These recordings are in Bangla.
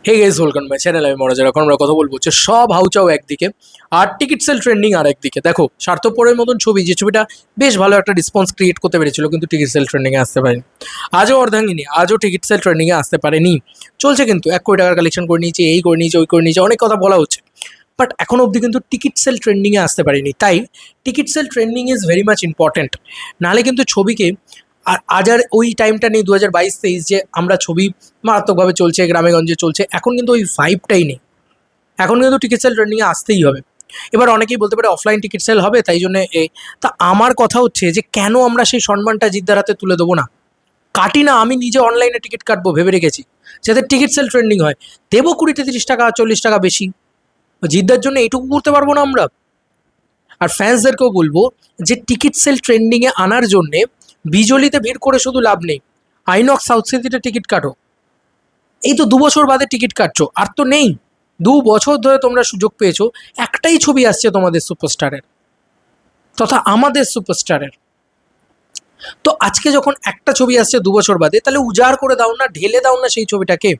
Hey guys, welcome my channel. আমি মনোজ। এখন আমরা কথা বলবো হচ্ছে সব হাউচাও একদিকে আর টিকিট সেল ট্রেন্ডিং আর একদিকে। দেখো, স্বার্থপরের মতন ছবি, যে ছবিটা বেশ ভালো একটা রেসপন্স ক্রিয়েট করতে পেরেছিল, কিন্তু টিকিট সেল ট্রেন্ডিং এ আসতে পারেনি। আজও অর্ধাঙ্গিনী, আজও টিকিট সেল ট্রেন্ডিং এ আসতে পারেনি। চলছে কিন্তু 1 কোটি টাকার কালেকশন করে নিয়েছে, এই করে নিয়েছে, ওই করে নিয়েছে, অনেক কথা বলা হচ্ছে, বাট এখন অবধি কিন্তু টিকিট সেল ট্রেন্ডিং এ আসতে পারেনি। তাই ticket sell trending is very much important. নাহলে কিন্তু ছবিকে আর আজ আর ওই টাইমটা নেই 2022-23 যে আমরা ছবি মারাত্মকভাবে চলছে, গ্রামে গঞ্জে চলছে, এখন কিন্তু ওই ভাইবটাই নেই। এখন কিন্তু টিকিট সেল ট্রেন্ডিংয়ে আসতেই হবে। এবার অনেকেই বলতে পারে অফলাইন টিকিট সেল হবে, তাই জন্য তা আমার কথা হচ্ছে যে কেন আমরা সেই সম্মানটা জিদ্দার হাতে তুলে দেবো না? কাটি না, আমি নিজে অনলাইনে টিকিট কাটবো ভেবে রেখেছি, যাতে টিকিট সেল ট্রেন্ডিং হয়। দেবো 20-30 টাকা 40 টাকা বেশি, জিদ্দার জন্য এইটুকু করতে পারবো না আমরা? আর ফ্যান্সদেরকেও বলবো যে টিকিট সেল ট্রেন্ডিংয়ে আনার জন্যে বিজলিতে ভিড় করে শুধু লাভ নেই, আইনক্স সাউথ সিটিতে টিকিট কাটো। এই তো 2 বছর বাদে টিকিট কাটছো, আর তো নেই। 2 বছর ধরে তোমরা সুযোগ পেয়েছো, একটাই ছবি আসছে তোমাদের সুপারস্টারের, তথা আমাদের সুপারস্টারের। তো আজকে যখন একটা ছবি আসছে 2 বছর বাদে, তাহলে উজাড় করে দাও না, ঢেলে দাও না সেই ছবিটাকে,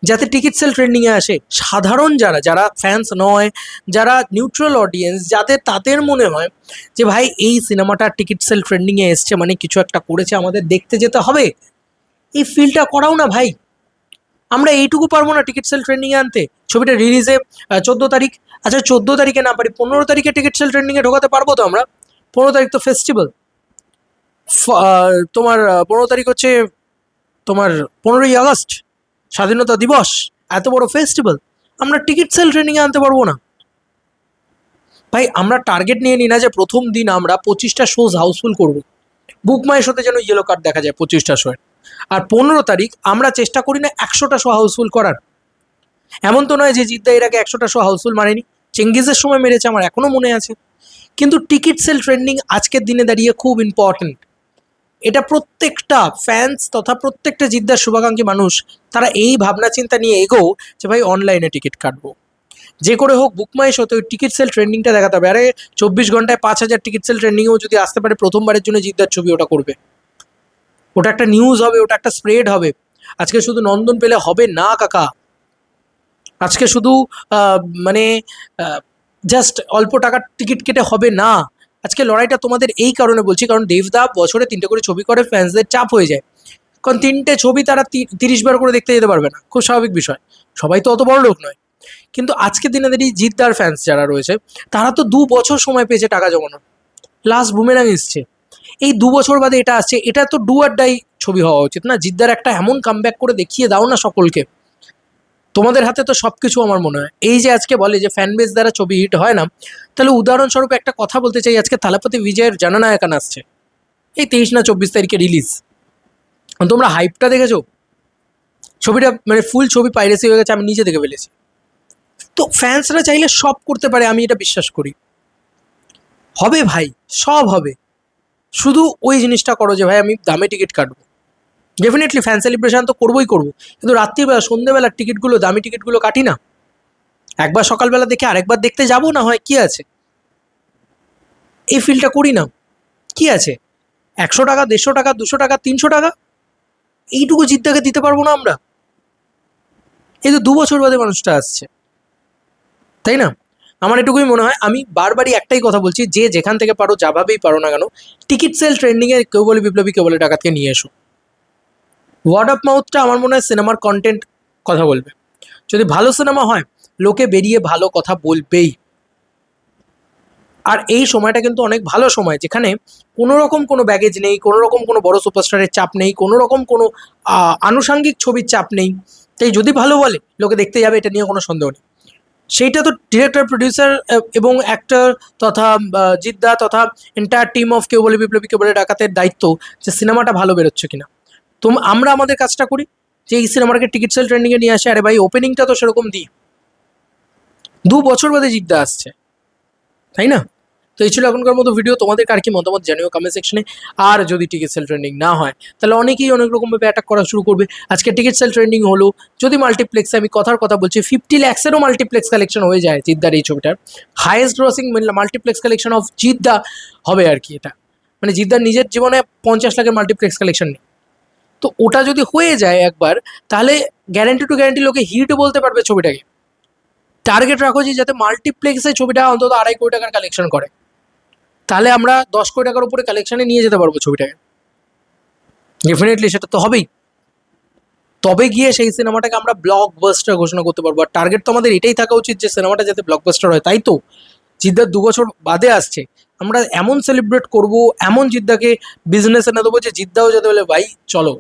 যাতে টিকিট সেল ট্রেন্ডিংয়ে আসে। সাধারণ যারা যারা ফ্যান্স নয়, যারা নিউট্রাল অডিয়েন্স, যাদের তাদের মনে হয় যে ভাই এই সিনেমাটা টিকিট সেল ট্রেন্ডিংয়ে এসছে মানে কিছু একটা করেছে, আমাদের দেখতে যেতে হবে, এই ফিলটা করাও না ভাই। আমরা এইটুকু পারবো না টিকিট সেল ট্রেন্ডিংয়ে আনতে? ছবিটা রিলিজে 14 তারিখ, আচ্ছা 14 তারিখে না পারি, 15 তারিখে টিকিট সেল ট্রেন্ডিংয়ে ঢোকাতে পারবো তো আমরা? 15 তারিখ তো ফেস্টিভ্যাল, তোমার 15 তারিখ হচ্ছে তোমার 15ই আগস্ট, স্বাধীনতা দিবস, এত বড় ফেস্টিভ্যাল, আমরা টিকিট সেল ট্রেন্ডিংয়ে আনতে পারবো না? ভাই আমরা টার্গেট নিয়ে নিই না যে প্রথম দিন আমরা 25টা শোজ হাউসফুল করবো, বুক মাই শোতে যেন ইয়েলো কার্ড দেখা যায় 25টা শোয়ে। আর 15 তারিখ আমরা চেষ্টা করি না 100টা শো হাউসফুল করার। এমন তো নয় যে জিদ্দা এর আগে 100টা শো হাউসফুল মারেনি, চেঙ্গিজের সময় মেরেছে, আমার এখনো মনে আছে। কিন্তু টিকিট সেল ট্রেন্ডিং আজকের দিনে দাঁড়িয়ে খুব ইম্পর্টেন্ট। এটা প্রত্যেকটা ফ্যান্স তথা প্রত্যেকটা জিদ্দার শুভাকাঙ্ক্ষী মানুষ, তারা এই ভাবনা চিন্তা নিয়ে এগো যে ভাই অনলাইনে টিকিট কাটবো, যে করে হোক বুক মাই শোতে ওই টিকিট সেল ট্রেন্ডিংটা দেখাতে হবে। আরে 24 ঘন্টায় 5,000 টিকিট সেল ট্রেন্ডিংয়েও যদি আসতে পারে প্রথমবারের জন্য জিদ্দার ছবি, ওটা করবে, ওটা একটা নিউজ হবে, ওটা একটা স্প্রেড হবে। আজকে শুধু নন্দন পেলে হবে না কাকা। আজকে শুধু আহ, মানে জাস্ট অল্প টাকার টিকিট কেটে হবে না। আজকে লড়াইটা তোমাদের এই কারণে বলছি, কারণ দেবদা বছরে 3টে করে ছবি করে, ফ্যান্সদের চাপ হয়ে যায়, কারণ 3টে ছবি তারা 30 বার করে দেখতে যেতে পারবে না, খুব স্বাভাবিক বিষয়, সবাই তো অত বড় লোক নয়। কিন্তু আজকের দিনে দাঁড়িয়ে জিদ্দার ফ্যান্স যারা রয়েছে, তারা তো 2 বছর সময় পেয়েছে টাকা জমানোর। লাস্ট বুমেরাং এসছে, এই 2 বছর বাদে এটা আসছে, এটা তো ডু আর ডাই ছবি হওয়া উচিত না? জিদ্দার একটা এমন কামব্যাক করে দেখিয়ে দাও না সকলকে, তোমাদের হাতে তো সবকিছু। আমার মনে হয় এই যে আজকে বলে যে ফ্যান বেস দ্বারা ছবি হিট হয় না, তাহলে উদাহরণস্বরূপ একটা কথা বলতে চাই, আজকে থালাপতি বিজয়ের জননায়কান আসছে, এই 23 না 24 তারিখে রিলিজ। তোমরা হাইপটা দেখেছো? ছবিটা মানে ফুল ছবি পাইরেসি হয়ে গেছে, আমি নিজে দেখে ফেলেছি। তো ফ্যান্সরা চাইলে সব করতে পারে, আমি এটা বিশ্বাস করি। হবে ভাই, সব হবে, শুধু ওই জিনিসটা করো যে ভাই আমি দামে টিকিট কাটবো। ডেফিনেটলি ফ্যান সেলিব্রেশন তো করবোই করবো, কিন্তু রাত্রিবেলা সন্ধ্যেবেলার টিকিটগুলো, দামি টিকিটগুলো কাটি না? একবার সকালবেলা দেখে আরেকবার দেখতে যাবো না হয়, কি আছে? এই ফিলটা করি না, কি আছে? 100 টাকা, 150 টাকা, 200 টাকা, 300 টাকা, এইটুকু জিদ্দাকে দিতে পারবো না আমরা? এই তো 2 বছর বাদে মানুষটা আসছে, তাই না? আমার এটুকুই মনে হয়। আমি বারবারই একটাই কথা বলছি, যে যেখান থেকে পারো, যাভাবেই পারো না কেন, টিকিট সেল ট্রেন্ডিংয়ে কেউ বলে বিপ্লবী, কেউ বলে ডাকাতকে নিয়ে এসো। ওয়ার্ড অফ মাউথটা আমার মনে হয় সিনেমার কন্টেন্ট কথা বলবে। যদি ভালো সিনেমা হয়, লোকে বেরিয়ে ভালো কথা বলবেই। আর এই সময়টা কিন্তু অনেক ভালো সময়, যেখানে কোনো রকম কোনো ব্যাগেজ নেই, কোনো রকম কোনো বড় সুপারস্টারের চাপ নেই, কোনো রকম কোনো আনুষাঙ্গিক ছবির চাপ নেই। তাই যদি ভালো বলে, লোকে দেখতে যাবে, এটা নিয়ে কোনো সন্দেহ নেই। সেইটা তো ডিরেক্টর, প্রডিউসার এবং অ্যাক্টর তথা জিদ্দা তথা এন্টায়ার টিম অফ কেউ বলে বিপ্লবী, কেউ বলে ডাকাতের দায়িত্ব, যে সিনেমাটা ভালো বেরোচ্ছে কিনা। তো আমরা আমাদের কাজটা করি, যে এই সিনেমাটাকে টিকিট সেল ট্রেন্ডিংয়ে নিয়ে আসে। আরে ভাই ওপেনিংটা তো সেরকম দিই, 2 বছর বাদে জিদ্দা আসছে, তাই না? তো এই ছিল এখনকার মতো ভিডিও। তোমাদের কার কি মতামত জানিও কমেন্ট সেকশনে। আর যদি টিকিট সেল ট্রেন্ডিং না হয়, তাহলে অনেকেই অনেক রকমভাবে অ্যাটাক করা শুরু করবে। আজকে টিকিট সেল ট্রেন্ডিং হলো, যদি মাল্টিপ্লেক্সে, আমি কথার কথা বলছি, 50 lakhsেরও মাল্টিপ্লেক্স কালেকশন হয়ে যায় জিদ্দার এই ছবিটার, highest grossing multiplex collection of Jeddah হবে আর কি। এটা মানে জিদ্দার নিজের জীবনে 50 লাখের মাল্টিপ্লেক্স কালেকশন নেই। তো ওটা যদি হয়ে যায় একবার, তাহলে গ্যারেন্টি টু গ্যারেন্টি লোকে হিট বলতে পারবে ছবিটাকে। টার্গেট রাখো যে যাতে মাল্টিপ্লেক্সে ছবিটা অন্তত 2.5 কোটি টাকার কালেকশন করে, তাহলে আমরা 10 কোটি টাকার উপরে কালেকশনে নিয়ে যেতে পারবো ছবিটাকে। ডেফিনেটলি সেটা তো হবেই, তবে গিয়ে সেই সিনেমাটাকে আমরা ব্লকবাস্টার ঘোষণা করতে পারবো। আর টার্গেট তো আমাদের এটাই থাকা উচিত যে সিনেমাটা যাতে ব্লকবাস্টার হয়, তাই তো। জিদ্দার 2 বছর বাদে আসছে, আমরা এমন সেলিব্রেট করব, এমন জিদ্দাকে বিজনেস এনে দেবো যে জিদ্দাও যাতে বলে ভাই চলো।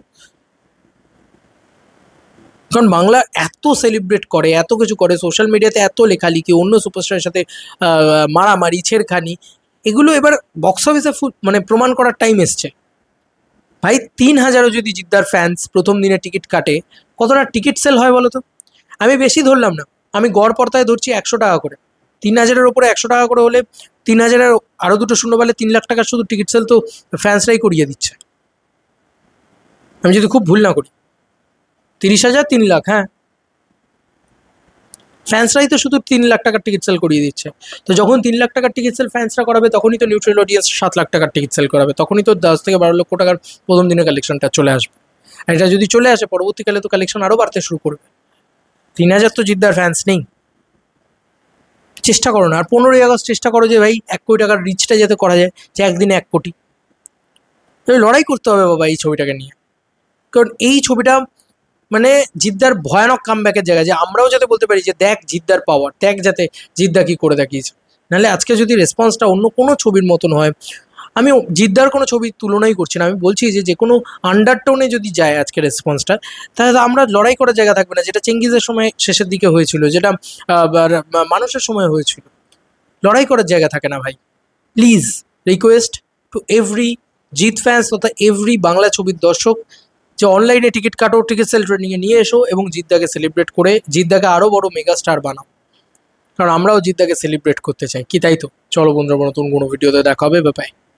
কারণ বাংলা এত সেলিব্রেট করে, এত কিছু করে, সোশ্যাল মিডিয়াতে এত লেখালেখি, অন্য সুপারস্টারের সাথে মারামারি, ছেড়খানি, এগুলো এবার বক্স অফিসে মানে প্রমাণ করার টাইম এসছে। ভাই 3,000ও যদি জিদ্দার ফ্যান্স প্রথম দিনে টিকিট কাটে, কতটা টিকিট সেল হয় বলো তো? আমি বেশি ধরলাম না, আমি গড় পর্তায় ধরছি 100 টাকা করে। 3,000-এর ওপরে 100 টাকা করে হলে 3,000-এর আরও 2টো শূন্য পেলে 3 লাখ টাকার শুধু টিকিট সেল তো ফ্যান্সরাই করিয়ে দিচ্ছে, আমি যদি খুব ভুল না করি। 30,000 3 লাখ, হ্যাঁ, ফ্যান্সরাই তো শুধু 3 লাখ টাকার টিকিট সেল করিয়ে দিচ্ছে। তো যখন 3 লাখ টাকার টিকিট সেল ফ্যান্সরা করাবে, তখনই তো নিউট্রাল অডিয়েন্স 7 লাখ টাকার টিকিট সেল করাবে, তখনই তো 10 থেকে 12 লক্ষ টাকার প্রথম দিনের কালেকশনটা চলে আসবে। আর এটা যদি চলে আসে, পরবর্তীকালে তো কালেকশন আরও বাড়তে শুরু করবে। 3,000 তো জিদ্দার ফ্যান্স নেই। চেষ্টা করো না, আর 15ই আগস্ট চেষ্টা করো যে ভাই 1 কোটি টাকার রিচটা যাতে করা যায়, যে একদিনে 1 কোটি। লড়াই করতে হবে বাবা এই ছবিটাকে নিয়ে, কারণ এই ছবিটা মানে জিদ্দার ভয়ানক কামব্যাকের জায়গা, যে আমরাও যাতে বলতে পারি যে দেখ জিদ্দার পাওয়ার, দেখ যাতে জিদ্দা কি করে দেখিয়েছে। নাহলে আজকে যদি রেসপন্সটা অন্য কোনো ছবির মতন হয়, আমি জিদ্দার কোনো ছবির তুলনাই করছি না, আমি বলছি যে যে কোনো আন্ডারটোনে যদি যায় আজকে রেসপন্সটা, তাহলে তো আমরা লড়াই করার জায়গা থাকবে না, যেটা চেঙ্গিজের সময় শেষের দিকে হয়েছিল, যেটা মানুষের সময় হয়েছিল। লড়াই করার জায়গা থাকে না ভাই। Please request to every Jeet fans তথা এভরি বাংলা ছবির দর্শক, যে অনলাইনে টিকিট কাটো, টিকিট সেল ট্রেনিংয়ে নিয়ে এসো এবং জিদ্দাকে সেলিব্রেট করে জিদ্দাকে আরও বড় মেগা স্টার বানাও। কারণ আমরাও জিদ্দাকে সেলিব্রেট করতে চাই, কি তাই তো? চলো বন্ধুরা, নতুন কোনো ভিডিওতে দেখা হবে, বাই।